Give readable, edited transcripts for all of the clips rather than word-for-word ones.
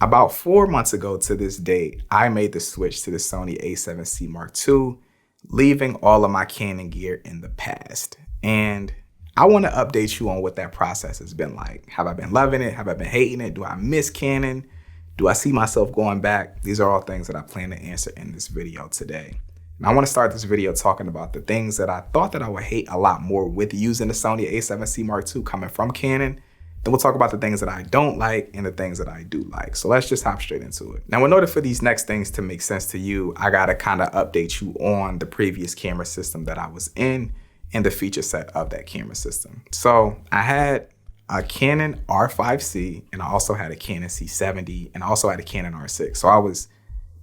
About 4 months ago to this date, I made the switch to the Sony A7C Mark II, leaving all of my Canon gear in the past. And I want to update you on what that process has been like. Have I been loving it? Have I been hating it? Do I miss Canon? Do I see myself going back? These are all things that I plan to answer in this video today. And I want to start this video talking about the things that I thought that I would hate a lot more with using the Sony A7C Mark II coming from Canon. Then we'll talk about the things that I don't like and the things that I do like. So let's just hop straight into it. Now, in order for these next things to make sense to you, I gotta kind of update you on the previous camera system that I was in and the feature set of that camera system. So I had a Canon R5C and I also had a Canon C70 and I also had a Canon R6. So I was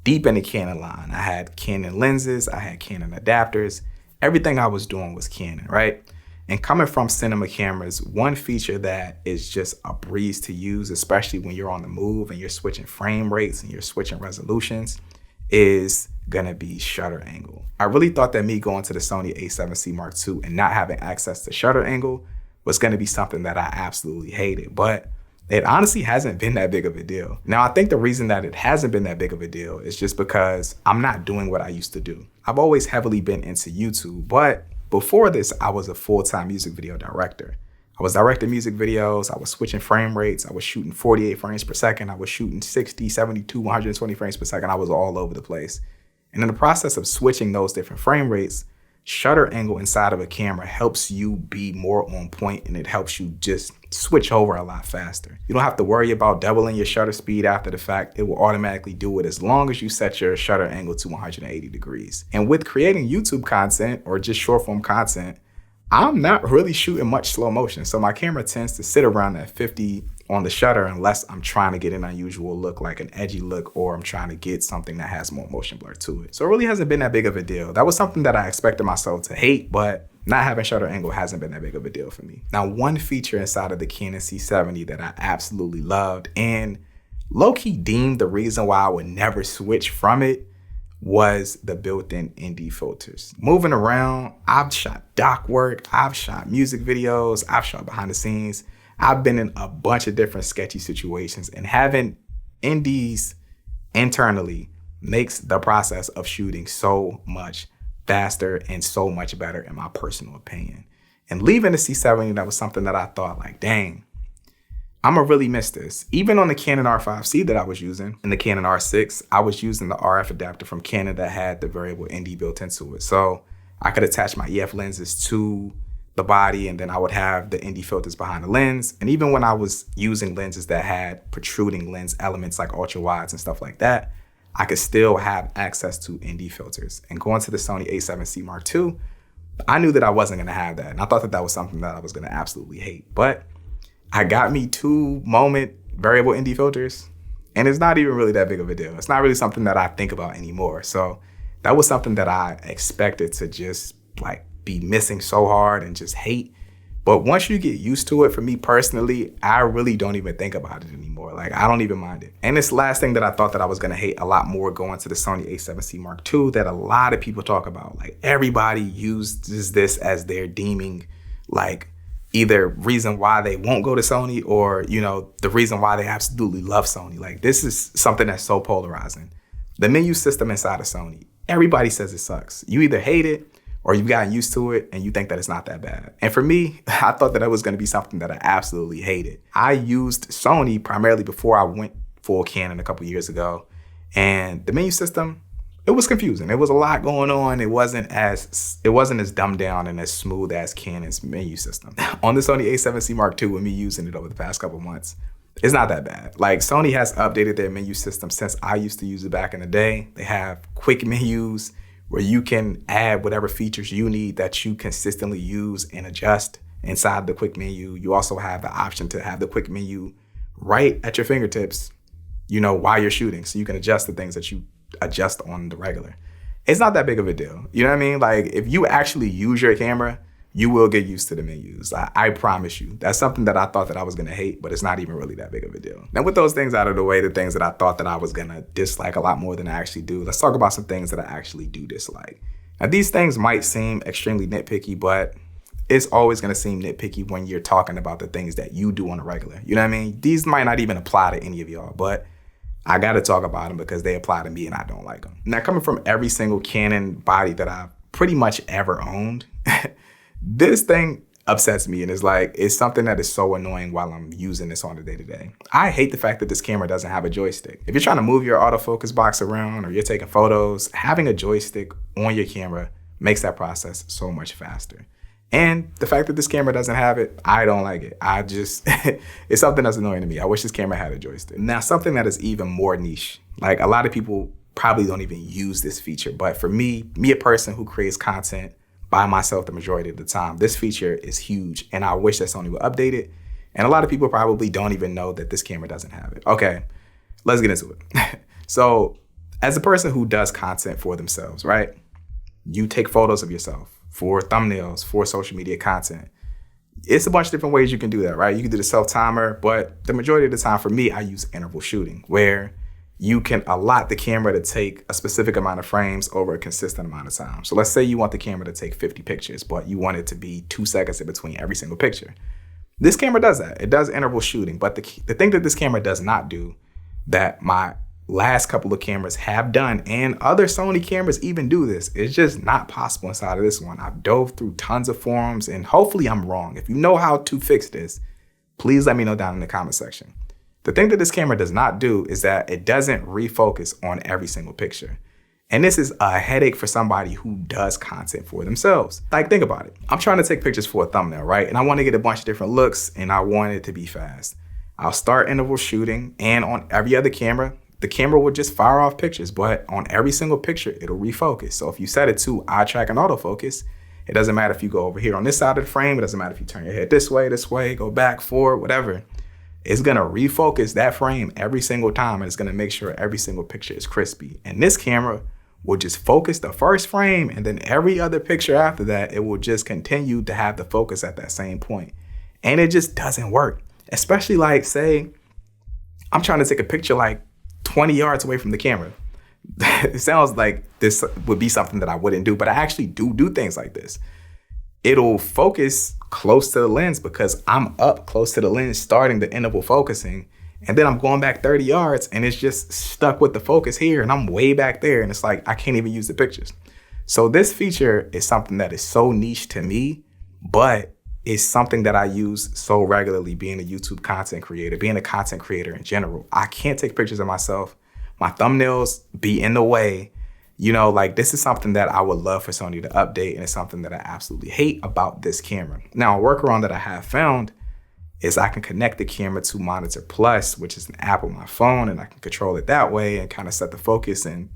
deep in the Canon line. I had Canon lenses, I had Canon adapters. Everything I was doing was Canon, right? And coming from cinema cameras, one feature that is just a breeze to use, especially when you're on the move and you're switching frame rates and you're switching resolutions, is gonna be shutter angle. I really thought that me going to the Sony A7C Mark II and not having access to shutter angle was gonna be something that I absolutely hated, but it honestly hasn't been that big of a deal. Now, I think the reason that it hasn't been that big of a deal is just because I'm not doing what I used to do. I've always heavily been into YouTube, but before this, I was a full-time music video director. I was directing music videos, I was switching frame rates, I was shooting 48 frames per second, I was shooting 60, 72, 120 frames per second, I was all over the place. And in the process of switching those different frame rates, shutter angle inside of a camera helps you be more on point and it helps you just switch over a lot faster. You don't have to worry about doubling your shutter speed after the fact. It will automatically do it as long as you set your shutter angle to 180 degrees. And with creating YouTube content or just short form content, I'm not really shooting much slow motion. So my camera tends to sit around at 50 on the shutter unless I'm trying to get an unusual look, like an edgy look, or I'm trying to get something that has more motion blur to it. So it really hasn't been that big of a deal. That was something that I expected myself to hate, but not having shutter angle hasn't been that big of a deal for me. Now, one feature inside of the Canon C70 that I absolutely loved and low-key deemed the reason why I would never switch from it was the built-in ND filters. Moving around, I've shot doc work, I've shot music videos, I've shot behind the scenes. I've been in a bunch of different sketchy situations, and having NDs internally makes the process of shooting so much faster and so much better in my personal opinion. And leaving the C70, that was something that I thought like, dang, I'm gonna really miss this. Even on the Canon R5C that I was using, and the Canon R6, I was using the RF adapter from Canon that had the variable ND built into it. So I could attach my EF lenses to the body, and then I would have the ND filters behind the lens. And even when I was using lenses that had protruding lens elements like ultra wides and stuff like that, I could still have access to ND filters. And going to the Sony A7C Mark II, I knew that I wasn't gonna have that. And I thought that that was something that I was gonna absolutely hate. But I got me 2 moment variable ND filters, and it's not even really that big of a deal. It's not really something that I think about anymore. So that was something that I expected to just like be missing so hard and just hate. But once you get used to it, for me personally, I really don't even think about it anymore. Like, I don't even mind it. And this last thing that I thought that I was gonna hate a lot more going to the Sony A7C Mark II that a lot of people talk about. Like, everybody uses this as their deeming, like, either reason why they won't go to Sony or, you know, the reason why they absolutely love Sony. Like, this is something that's so polarizing. The menu system inside of Sony, everybody says it sucks. You either hate it or you've gotten used to it and you think that it's not that bad. And for me, I thought that it was gonna be something that I absolutely hated. I used Sony primarily before I went full Canon a couple years ago. And the menu system, it was confusing. It was a lot going on. It wasn't as dumbed down and as smooth as Canon's menu system. On the Sony A7C Mark II, with me using it over the past couple months, it's not that bad. Like, Sony has updated their menu system since I used to use it back in the day. They have quick menus where you can add whatever features you need that you consistently use and adjust inside the quick menu. You also have the option to have the quick menu right at your fingertips, you know, while you're shooting. So you can adjust the things that you adjust on the regular. It's not that big of a deal. You know what I mean? Like, if you actually use your camera, you will get used to the menus. I promise you. That's something that I thought that I was gonna hate, but it's not even really that big of a deal. Now, with those things out of the way, the things that I thought that I was gonna dislike a lot more than I actually do, let's talk about some things that I actually do dislike. Now, these things might seem extremely nitpicky, but it's always gonna seem nitpicky when you're talking about the things that you do on a regular. You know what I mean? These might not even apply to any of y'all, but I gotta talk about them because they apply to me and I don't like them. Now, coming from every single Canon body that I've pretty much ever owned, this thing upsets me and it's something that is so annoying while I'm using this on the day-to-day. I hate the fact that this camera doesn't have a joystick. If you're trying to move your autofocus box around or you're taking photos, having a joystick on your camera makes that process so much faster. And the fact that this camera doesn't have it, I don't like it. It's something that's annoying to me. I wish this camera had a joystick. Now, something that is even more niche, like a lot of people probably don't even use this feature, but for me, a person who creates content by myself the majority of the time, this feature is huge and I wish that Sony would update it. And a lot of people probably don't even know that this camera doesn't have it. Okay, let's get into it. So as a person who does content for themselves, right? You take photos of yourself for thumbnails, for social media content. It's a bunch of different ways you can do that, right? You can do the self-timer, but the majority of the time for me, I use interval shooting, where you can allot the camera to take a specific amount of frames over a consistent amount of time. So let's say you want the camera to take 50 pictures, but you want it to be 2 seconds in between every single picture. This camera does that. It does interval shooting, but the thing that this camera does not do, that my last couple of cameras have done, and other Sony cameras even do this, it's just not possible inside of this one. I've dove through tons of forums and hopefully I'm wrong. If you know how to fix this, please let me know down in the comment section. The thing that this camera does not do is that it doesn't refocus on every single picture. And this is a headache for somebody who does content for themselves. Like, think about it. I'm trying to take pictures for a thumbnail, right? And I want to get a bunch of different looks and I want it to be fast. I'll start interval shooting, and on every other camera, the camera will just fire off pictures, but on every single picture, it'll refocus. So if you set it to eye track and autofocus, it doesn't matter if you go over here on this side of the frame, it doesn't matter if you turn your head this way, go back, forward, whatever. It's gonna refocus that frame every single time, and it's gonna make sure every single picture is crispy. And this camera will just focus the first frame, and then every other picture after that, it will just continue to have the focus at that same point. And it just doesn't work. Especially like, say, I'm trying to take a picture like 20 yards away from the camera. It sounds like this would be something that I wouldn't do, but I actually do things like this. It'll focus close to the lens because I'm up close to the lens starting the interval focusing, and then I'm going back 30 yards and it's just stuck with the focus here and I'm way back there and it's like I can't even use the pictures. So this feature is something that is so niche to me, but it's something that I use so regularly being a YouTube content creator, being a content creator in general. I can't take pictures of myself. My thumbnails be in the way. You know, like, this is something that I would love for Sony to update, and it's something that I absolutely hate about this camera. Now, a workaround that I have found is I can connect the camera to Monitor Plus, which is an app on my phone, and I can control it that way and kind of set the focus and,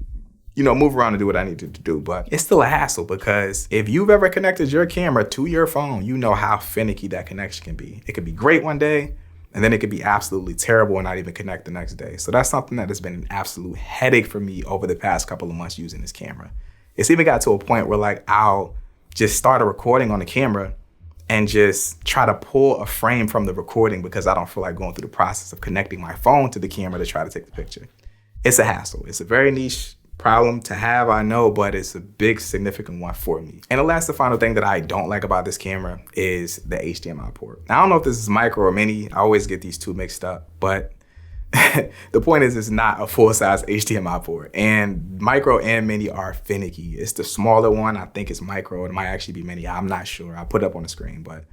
you know, move around and do what I need to do. But it's still a hassle because if you've ever connected your camera to your phone, you know how finicky that connection can be. It could be great one day, and then it could be absolutely terrible and not even connect the next day. So that's something that has been an absolute headache for me over the past couple of months using this camera. It's even got to a point where, like, I'll just start a recording on the camera and just try to pull a frame from the recording because I don't feel like going through the process of connecting my phone to the camera to try to take the picture. It's a hassle. It's a very niche problem to have, I know, but it's a big, significant one for me. And the last and final thing that I don't like about this camera is the HDMI port. Now, I don't know if this is micro or mini. I always get these two mixed up, but the point is it's not a full-size HDMI port. And micro and mini are finicky. It's the smaller one. I think it's micro. It might actually be mini. I'm not sure. I'll put it up on the screen, but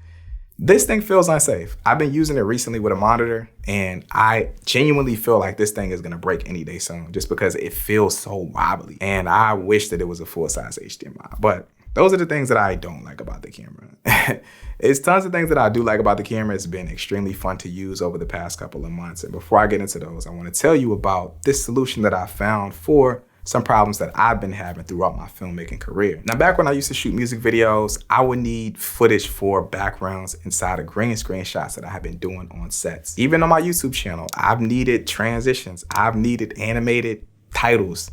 this thing feels unsafe. I've been using it recently with a monitor, and I genuinely feel like this thing is gonna break any day soon just because it feels so wobbly. And I wish that it was a full-size HDMI. But those are the things that I don't like about the camera. It's tons of things that I do like about the camera. It's been extremely fun to use over the past couple of months. And before I get into those, I wanna tell you about this solution that I found for some problems that I've been having throughout my filmmaking career. Now, back when I used to shoot music videos, I would need footage for backgrounds inside of green screen shots that I have been doing on sets. Even on my YouTube channel, I've needed transitions. I've needed animated titles.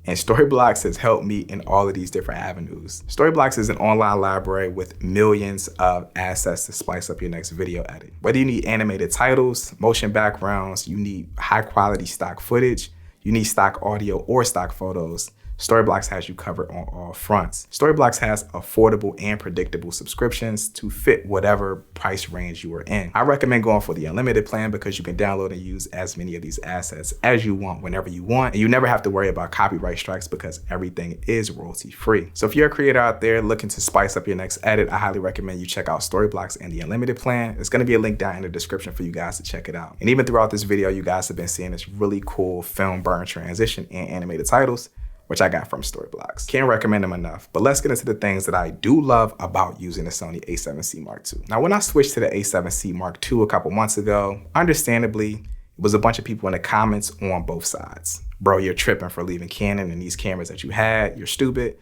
And Storyblocks has helped me in all of these different avenues. Storyblocks is an online library with millions of assets to spice up your next video edit. Whether you need animated titles, motion backgrounds, you need high quality stock footage, you need stock audio or stock photos, Storyblocks has you covered on all fronts. Storyblocks has affordable and predictable subscriptions to fit whatever price range you are in. I recommend going for the unlimited plan because you can download and use as many of these assets as you want whenever you want, and you never have to worry about copyright strikes because everything is royalty free. So if you're a creator out there looking to spice up your next edit, I highly recommend you check out Storyblocks and the unlimited plan. There's going to be a link down in the description for you guys to check it out. And even throughout this video, you guys have been seeing this really cool film burn transition and animated titles, which I got from Storyblocks. Can't recommend them enough, but let's get into the things that I do love about using the Sony A7C Mark II. Now, when I switched to the A7C Mark II a couple months ago, understandably, it was a bunch of people in the comments on both sides. Bro, you're tripping for leaving Canon and these cameras that you had, you're stupid.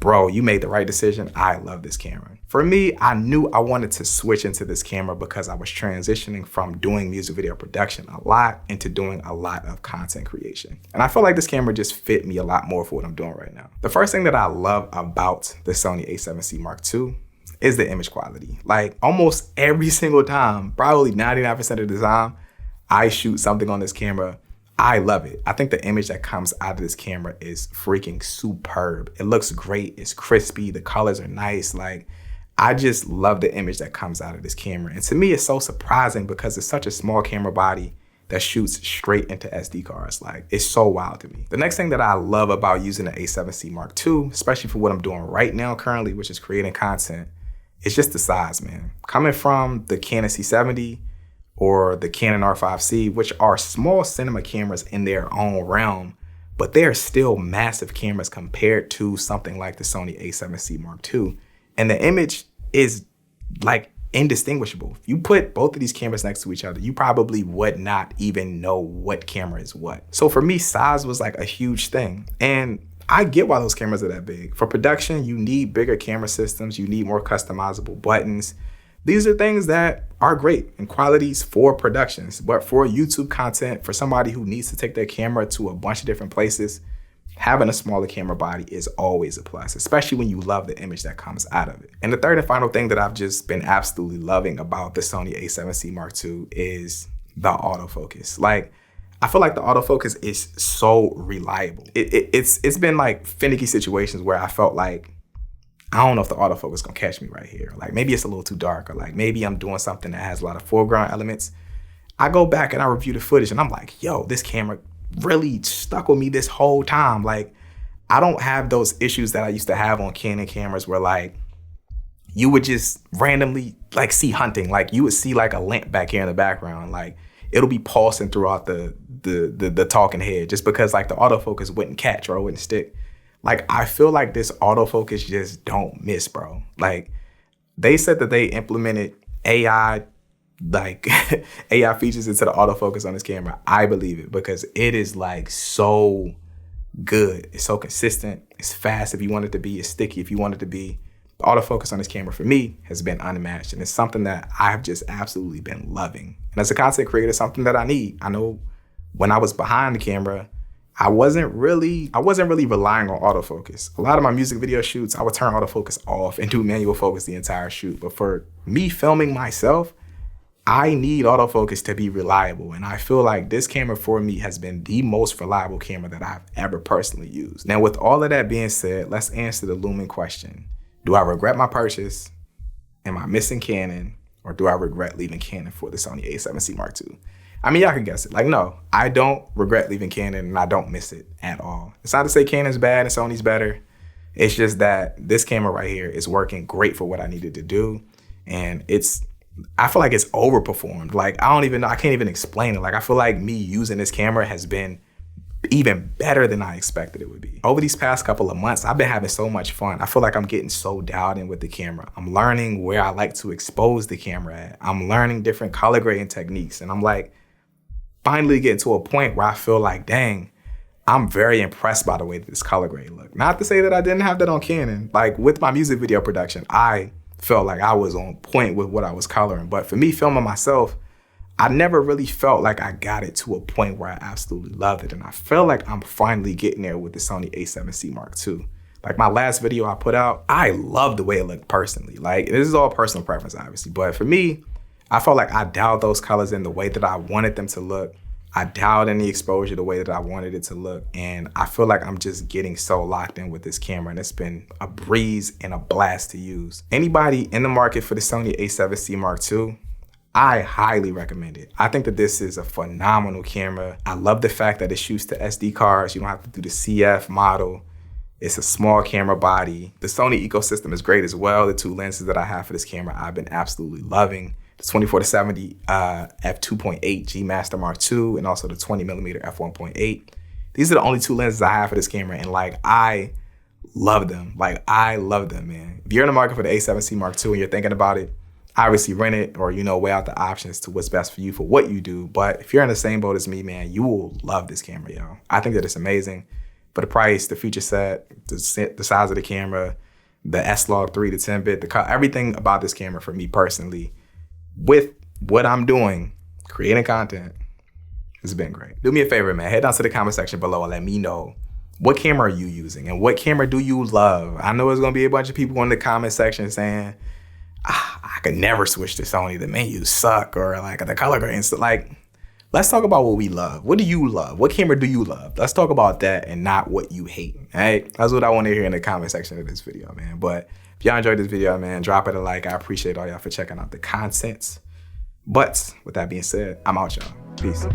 Bro, you made the right decision. I love this camera. For me, I knew I wanted to switch into this camera because I was transitioning from doing music video production a lot into doing a lot of content creation. And I feel like this camera just fit me a lot more for what I'm doing right now. The first thing that I love about the Sony A7C Mark II is the image quality. Like almost every single time, probably 99% of the time, I shoot something on this camera, I love it. I think the image that comes out of this camera is freaking superb. It looks great, it's crispy, the colors are nice. Like, I just love the image that comes out of this camera. And to me, it's so surprising because it's such a small camera body that shoots straight into SD cards. Like, it's so wild to me. The next thing that I love about using the A7C Mark II, especially for what I'm doing right now currently, which is creating content, is just the size, man. Coming from the Canon C70, or the Canon R5C, which are small cinema cameras in their own realm, but they're still massive cameras compared to something like the Sony A7C Mark II. And the image is like indistinguishable. If you put both of these cameras next to each other, you probably would not even know what camera is what. So for me, size was like a huge thing. And I get why those cameras are that big. For production, you need bigger camera systems, you need more customizable buttons. These are things that are great and qualities for productions, but for YouTube content, for somebody who needs to take their camera to a bunch of different places, having a smaller camera body is always a plus, especially when you love the image that comes out of it. And the third and final thing that I've just been absolutely loving about the Sony A7C Mark II is the autofocus. Like, I feel like the autofocus is so reliable. It's been like finicky situations where I felt like, I don't know if the autofocus is gonna catch me right here. Like maybe it's a little too dark, or like maybe I'm doing something that has a lot of foreground elements. I go back and I review the footage and I'm like, yo, this camera really stuck with me this whole time. Like, I don't have those issues that I used to have on Canon cameras where like, you would just randomly like see hunting. Like you would see like a lamp back here in the background. Like it'll be pulsing throughout the talking head just because like the autofocus wouldn't catch or it wouldn't stick. Like, I feel like this autofocus just don't miss, bro. Like, they said that they implemented AI, like AI features into the autofocus on this camera. I believe it because it is like so good. It's so consistent. It's fast if you want it to be. It's sticky if you want it to be. The autofocus on this camera for me has been unmatched, and it's something that I've just absolutely been loving. And as a content creator, something that I need. I know when I was behind the camera, I wasn't really relying on autofocus. A lot of my music video shoots, I would turn autofocus off and do manual focus the entire shoot. But for me filming myself, I need autofocus to be reliable. And I feel like this camera for me has been the most reliable camera that I've ever personally used. Now, with all of that being said, let's answer the looming question. Do I regret my purchase? Am I missing Canon? Or do I regret leaving Canon for the Sony A7C Mark II? I mean, y'all can guess it. Like, no, I don't regret leaving Canon and I don't miss it at all. It's not to say Canon's bad and Sony's better. It's just that this camera right here is working great for what I needed to do. And I feel like it's overperformed. Like, I can't even explain it. Like, I feel like me using this camera has been even better than I expected it would be. Over these past couple of months, I've been having so much fun. I feel like I'm getting so dialed in with the camera. I'm learning where I like to expose the camera at. I'm learning different color grading techniques. And I'm like, finally getting to a point where I feel like, dang, I'm very impressed by the way that this color grade looked. Not to say that I didn't have that on Canon. Like with my music video production, I felt like I was on point with what I was coloring. But for me filming myself, I never really felt like I got it to a point where I absolutely loved it. And I feel like I'm finally getting there with the Sony A7C Mark II. Like my last video I put out, I love the way it looked personally. Like this is all personal preference, obviously. But for me, I felt like I dialed those colors in the way that I wanted them to look. I dialed in the exposure the way that I wanted it to look, and I feel like I'm just getting so locked in with this camera, and it's been a breeze and a blast to use. Anybody in the market for the Sony A7C Mark II, I highly recommend it. I think that this is a phenomenal camera. I love the fact that it shoots to SD cards. You don't have to do the CF model. It's a small camera body. The Sony ecosystem is great as well. The 2 lenses that I have for this camera, I've been absolutely loving. The 24-70 f2.8 G Master Mark II and also the 20mm f1.8. These are the only 2 lenses I have for this camera, and like, I love them. Like, I love them, man. If you're in the market for the A7C Mark II and you're thinking about it, obviously rent it or, you know, weigh out the options to what's best for you for what you do. But if you're in the same boat as me, man, you will love this camera, yo. I think that it's amazing. For the price, the feature set, the size of the camera, the S-Log 3 to 10-bit, everything about this camera for me personally, with what I'm doing, creating content, it's been great. Do me a favor, man. Head down to the comment section below and let me know, what camera are you using and what camera do you love? I know there's gonna be a bunch of people in the comment section saying, I could never switch to Sony, the menus suck, or like the color grades. Like, let's talk about what we love. What do you love? What camera do you love? Let's talk about that and not what you hate, all right? That's what I want to hear in the comment section of this video, man. But if y'all enjoyed this video, man, drop it a like. I appreciate all y'all for checking out the content. But with that being said, I'm out, y'all. Peace.